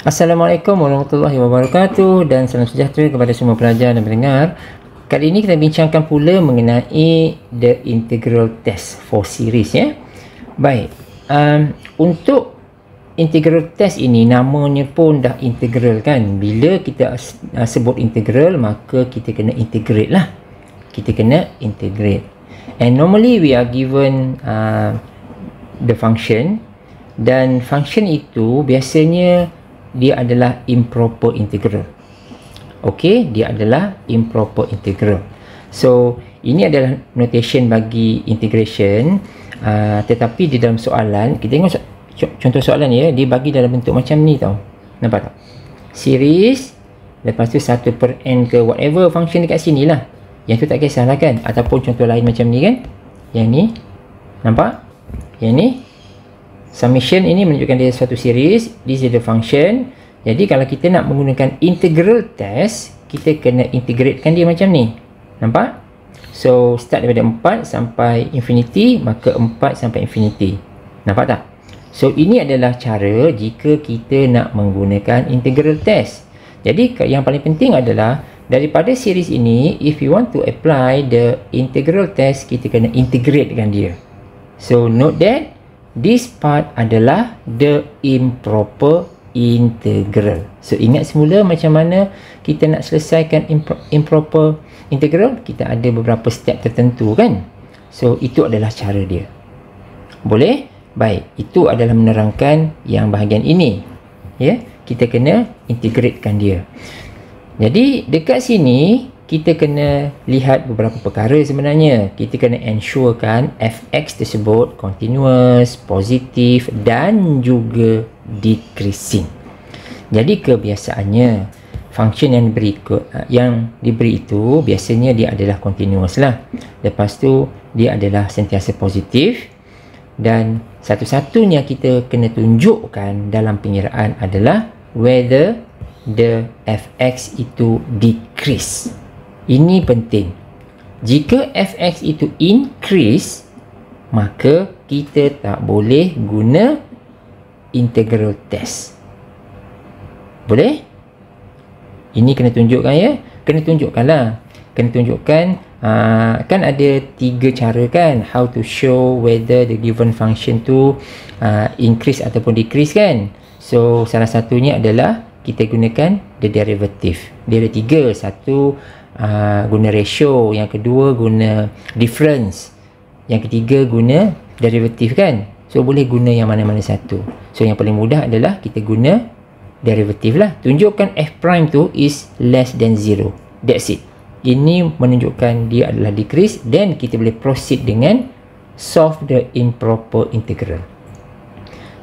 Assalamualaikum warahmatullahi wabarakatuh dan salam sejahtera kepada semua pelajar dan pendengar. Kali ini kita bincangkan pula mengenai the integral test for series ya. Baik, untuk integral test ini namanya pun dah integral kan. Bila kita sebut integral maka kita kena integrate lah. Kita kena integrate. And normally we are given the function, dan function itu biasanya dia adalah improper integral. Okey, dia adalah improper integral. So, ini adalah notation bagi integration. Tetapi di dalam soalan, kita tengok contoh soalan ya, dia bagi dalam bentuk macam ni tau. Nampak tak? Series, lepas tu 1/n ke whatever function dekat sini lah. Yang tu tak kisahlah kan. Ataupun contoh lain macam ni kan. Yang ni, nampak? Yang ni, summation ini menunjukkan dia suatu series. This is the function. Jadi kalau kita nak menggunakan integral test, kita kena integratekan dia macam ni. Nampak? So start daripada 4 sampai infinity, maka 4 sampai infinity. Nampak tak? So ini adalah cara jika kita nak menggunakan integral test. Jadi yang paling penting adalah daripada series ini, if you want to apply the integral test, kita kena integratekan dia. So note that this part adalah the improper integral. So ingat semula macam mana kita nak selesaikan improper integral. Kita ada beberapa step tertentu kan. So itu adalah cara dia. Boleh? Baik, itu adalah menerangkan yang bahagian ini. Ya, kita kena integratekan dia. Jadi dekat sini kita kena lihat beberapa perkara sebenarnya. Kita kena ensurekan fx tersebut continuous, positif dan juga decreasing. Jadi kebiasaannya function yang diberi itu biasanya dia adalah continuous lah. Lepas tu dia adalah sentiasa positif, dan satu-satunya kita kena tunjukkan dalam pengiraan adalah whether the fx itu decrease. Ini penting. Jika fx itu increase, maka kita tak boleh guna integral test. Boleh? Ini kena tunjukkan ya. Kena tunjukkan lah. Kena tunjukkan. Kan ada 3 cara kan. How to show whether the given function tu increase ataupun decrease kan. So salah satunya adalah kita gunakan the derivative. Dia ada 3. Satu guna ratio, yang kedua guna difference, yang ketiga guna derivative kan. So boleh guna yang mana-mana satu. So yang paling mudah adalah kita guna derivative lah. Tunjukkan f prime tu is less than 0. That's it. Ini menunjukkan dia adalah decrease, dan kita boleh proceed dengan solve the improper integral.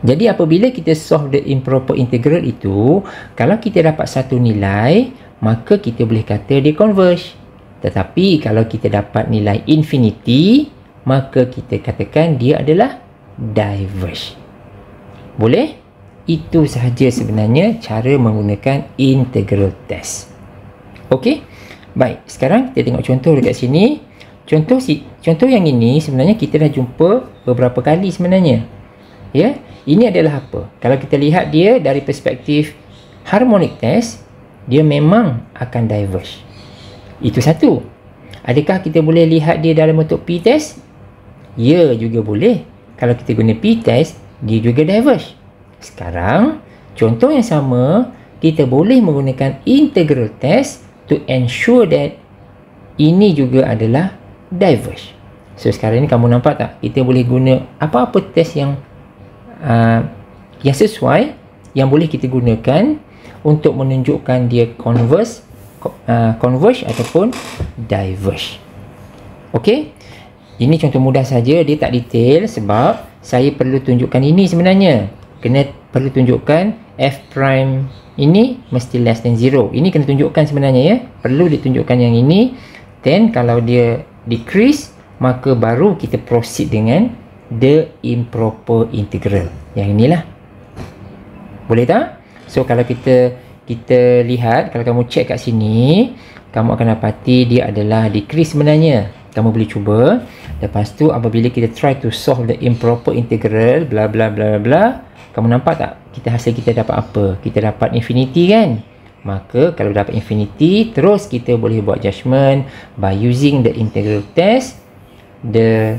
Jadi apabila kita solve the improper integral itu, kalau kita dapat satu nilai, maka kita boleh kata dia converge. Tetapi kalau kita dapat nilai infinity, maka kita katakan dia adalah diverge. Boleh? Itu sahaja sebenarnya cara menggunakan integral test. Okey? Baik, sekarang kita tengok contoh dekat sini. Contoh yang ini sebenarnya kita dah jumpa beberapa kali sebenarnya. Ya, ini adalah apa? Kalau kita lihat dia dari perspektif harmonic test, dia memang akan diverge. Itu satu. Adakah kita boleh lihat dia dalam bentuk p-test? Ya, juga boleh. Kalau kita guna p-test, dia juga diverge. Sekarang, contoh yang sama, kita boleh menggunakan integral test to ensure that ini juga adalah diverge. So, sekarang ni kamu nampak tak? Kita boleh guna apa-apa test yang sesuai, yang boleh kita gunakan untuk menunjukkan dia converge ataupun diverge. Okey? Ini contoh mudah saja, dia tak detail sebab saya perlu tunjukkan ini sebenarnya. Perlu tunjukkan f prime ini mesti less than 0. Ini kena tunjukkan sebenarnya ya. Perlu ditunjukkan yang ini. Then kalau dia decrease, maka baru kita proceed dengan the improper integral. Yang inilah. Boleh tak? So kalau kita lihat, kalau kamu check kat sini, kamu akan dapati dia adalah decrease sebenarnya. Kamu boleh cuba. Lepas tu apabila kita try to solve the improper integral bla bla bla bla, kamu nampak tak? hasil kita dapat apa? Kita dapat infinity kan? Maka kalau dapat infinity, terus kita boleh buat judgement by using the integral test, the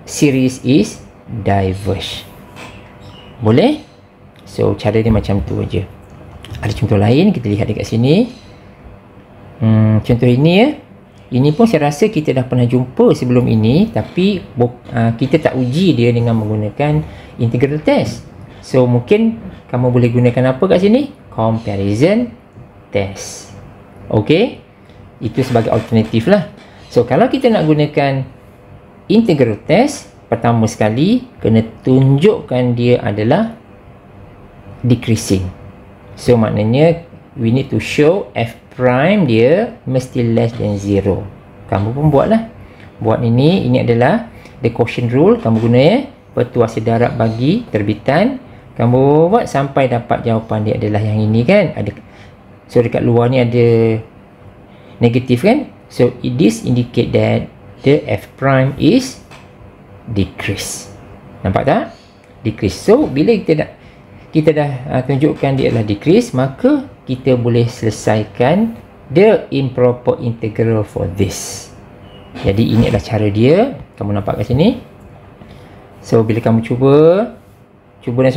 series is diverge. Boleh? So cara dia macam tu aja. Ada contoh lain, kita lihat dekat sini. Contoh ini ya. Ini pun saya rasa kita dah pernah jumpa sebelum ini, tapi kita tak uji dia dengan menggunakan integral test. So mungkin kamu boleh gunakan apa kat sini? Comparison test. Okey, itu sebagai alternatif lah. So kalau kita nak gunakan integral test, pertama sekali kena tunjukkan dia adalah decreasing. So maknanya we need to show f prime dia mesti less than 0. Kamu pun buatlah. Buat ini adalah the quotient rule. Kamu guna ya, pertuas sedarab bagi terbitan. Kamu buat sampai dapat jawapan dia adalah yang ini kan. So dekat luar ni ada negatif kan. So this indicate that the f prime is decrease. Nampak tak? Decrease. So bila kita dah tunjukkan dia adalah decrease, maka kita boleh selesaikan the improper integral for this. Jadi ini adalah cara dia. Kamu nampak kat sini. So bila kamu cuba dan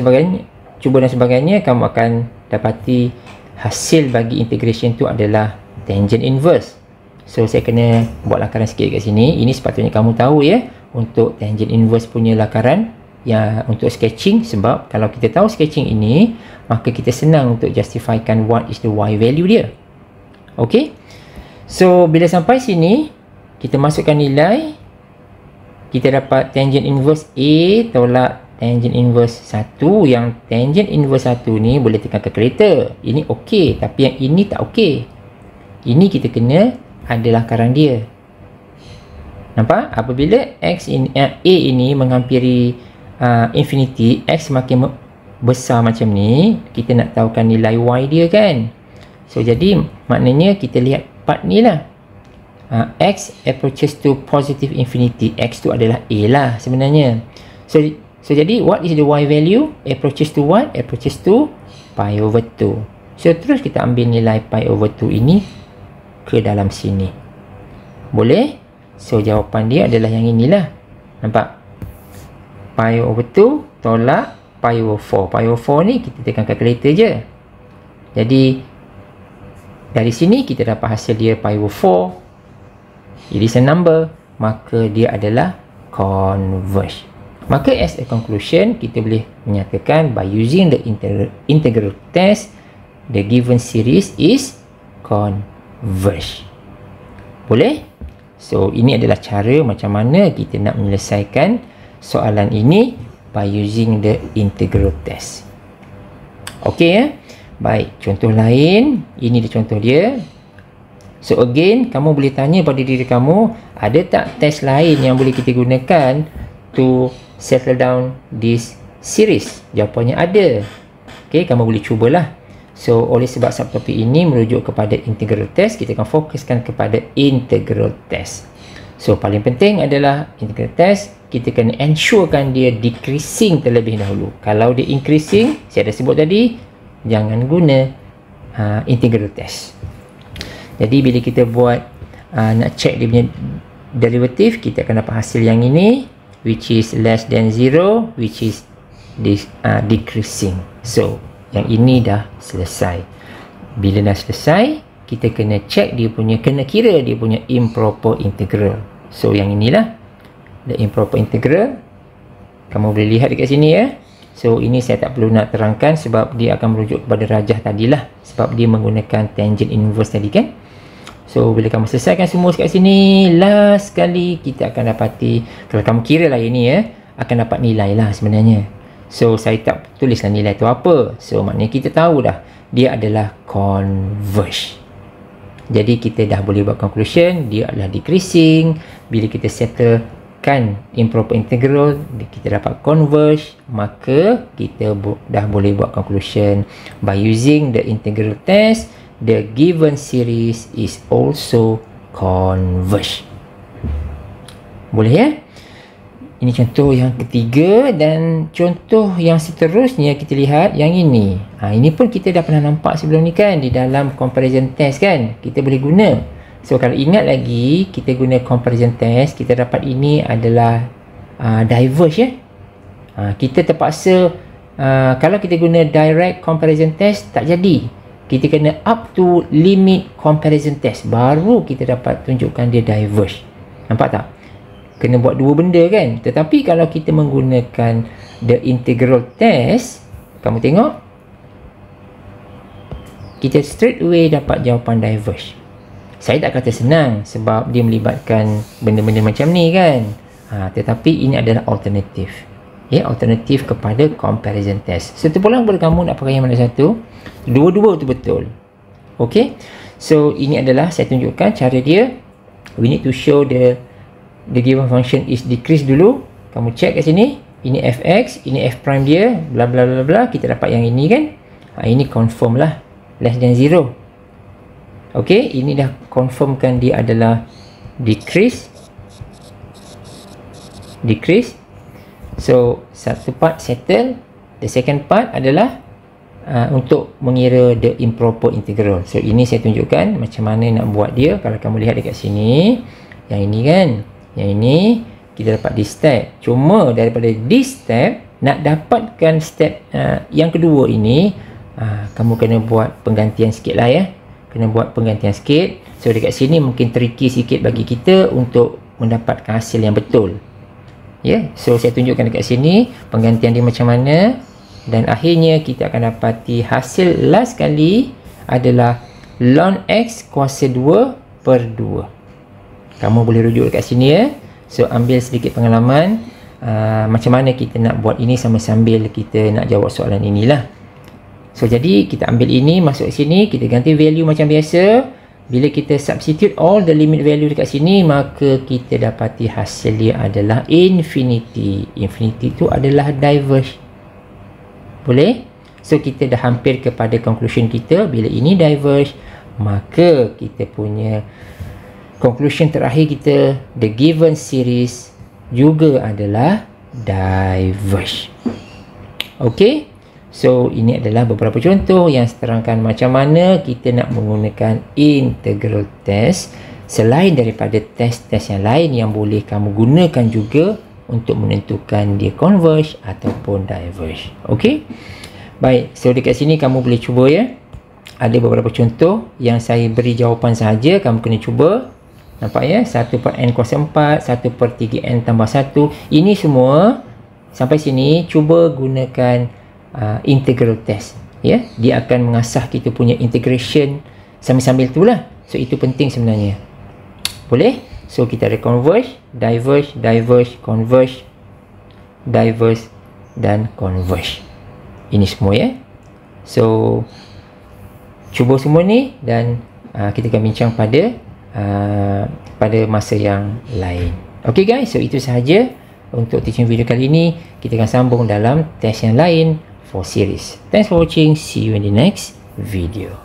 sebagainya, kamu akan dapati hasil bagi integration tu adalah tangent inverse. So saya kena buat lakaran sikit kat sini. Ini sepatutnya kamu tahu ya, untuk tangent inverse punya lakaran ya, untuk sketching. Sebab kalau kita tahu sketching ini, maka kita senang untuk justifikan what is the y value dia. Ok, so bila sampai sini kita masukkan nilai, kita dapat tangent inverse A tolak tangent inverse 1. Yang tangent inverse 1 ni boleh tekan calculator. Ini ok, tapi yang ini tak ok. Ini kita kena ada lakaran dia. Nampak? Apabila A ini menghampiri infinity, x makin besar macam ni, kita nak tahukan nilai y dia kan. So jadi maknanya kita lihat part ni lah. X approaches to positive infinity. X tu adalah A lah sebenarnya. So jadi what is the y value? Approaches to what? Approaches to pi over 2. So terus kita ambil nilai pi over 2 ini ke dalam sini. Boleh? So jawapan dia adalah yang inilah. Nampak? Pi over 2 tolak pi over 4. Pi over 4 ni kita tekan calculator je. Jadi dari sini kita dapat hasil dia pi over 4. It is a number. Maka dia adalah converge. Maka as a conclusion, kita boleh menyatakan by using the integral test, the given series is converge. Boleh? So ini adalah cara macam mana kita nak menyelesaikan soalan ini by using the integral test. Okey ya. Baik, contoh lain. Ini dia contoh dia. So again, kamu boleh tanya pada diri kamu, ada tak test lain yang boleh kita gunakan to settle down this series? Jawapannya ada. Okey, kamu boleh cubalah. So oleh sebab subtopik ini merujuk kepada integral test, kita akan fokuskan kepada integral test. So paling penting adalah integral test, kita kena ensurekan dia decreasing terlebih dahulu. Kalau dia increasing, saya dah sebut tadi, jangan guna integral test. Jadi bila kita buat nak check dia punya derivative, kita akan dapat hasil yang ini, which is less than 0, which is decreasing. So yang ini dah selesai. Bila dah selesai, kita kena check dia punya, kena kira dia punya improper integral. So yang inilah the improper integral. Kamu boleh lihat dekat sini ya. So ini saya tak perlu nak terangkan sebab dia akan merujuk kepada rajah tadilah, sebab dia menggunakan tangent inverse tadi kan. So bila kamu selesaikan semua kat sini, last sekali kita akan dapati, kalau kamu kira lah ini ya, akan dapat nilai lah sebenarnya. So saya tak tulislah nilai tu apa. So maknanya kita tahu dah dia adalah converge. Jadi kita dah boleh buat conclusion dia adalah decreasing. Bila kita settlekan improper integral, kita dapat converge, maka kita dah boleh buat conclusion by using the integral test, the given series is also converge. Boleh ya? Ini contoh yang ketiga, dan contoh yang seterusnya kita lihat yang ini. Ini pun kita dah pernah nampak sebelum ni kan, di dalam comparison test kan, kita boleh guna. So kalau ingat lagi, kita guna comparison test, kita dapat ini adalah diverge ya. Kita terpaksa, kalau kita guna direct comparison test tak jadi. Kita kena up to limit comparison test, baru kita dapat tunjukkan dia diverge. Nampak tak? Kena buat dua benda kan. Tetapi kalau kita menggunakan the integral test, kamu tengok, kita straight away dapat jawapan diverge. Saya tak kata senang sebab dia melibatkan benda-benda macam ni kan. Tetapi ini adalah alternatif. Ya, alternatif kepada comparison test. So terpulang kepada kamu nak pakai yang mana satu. Dua-dua tu betul. Okay. So ini adalah saya tunjukkan cara dia. We need to show the given function is decrease dulu. Kamu check kat sini, ini fx, ini f prime dia, bla bla bla bla, kita dapat yang ini kan. Ini confirm lah less than 0. Okey, ini dah confirmkan dia adalah decrease. So satu part settle, the second part adalah untuk mengira the improper integral. So ini saya tunjukkan macam mana nak buat dia. Kalau kamu lihat dekat sini, yang ini kan, yang ini kita dapat this step. Cuma daripada this step, nak dapatkan step yang kedua ini, kamu kena buat penggantian sikit lah ya. Kena buat penggantian sikit. So dekat sini mungkin tricky sikit bagi kita untuk mendapatkan hasil yang betul. Ya, so saya tunjukkan dekat sini penggantian dia macam mana, dan akhirnya kita akan dapati hasil last kali adalah ln x kuasa 2 per 2. Kamu boleh rujuk dekat sini ya. So ambil sedikit pengalaman macam mana kita nak buat ini sambil kita nak jawab soalan inilah. So jadi kita ambil ini masuk sini, kita ganti value macam biasa. Bila kita substitute all the limit value dekat sini, maka kita dapati hasil dia adalah infinity. Infinity itu adalah diverge. Boleh? So kita dah hampir kepada conclusion kita. Bila ini diverge, maka kita punya conclusion terakhir kita, the given series juga adalah diverge. Okay, so ini adalah beberapa contoh yang terangkan macam mana kita nak menggunakan integral test selain daripada test-test yang lain yang boleh kamu gunakan juga untuk menentukan dia converge ataupun diverge. Okay, baik, so dekat sini kamu boleh cuba ya. Ada beberapa contoh yang saya beri jawapan sahaja, kamu kena cuba. Nampak ya, 1 per n kuasa 4, 1 per 3n tambah 1. Ini semua sampai sini cuba gunakan integral test ya. Dia akan mengasah kita punya integration sambil-sambil tu lah. So itu penting sebenarnya. Boleh? So kita ada converge, diverge, diverge, converge, diverge dan converge. Ini semua ya. So cuba semua ni dan kita akan bincang pada masa yang lain. Okay guys, so itu sahaja untuk teaching video kali ini. Kita akan sambung dalam test yang lain for series. Thanks for watching. See you in the next video.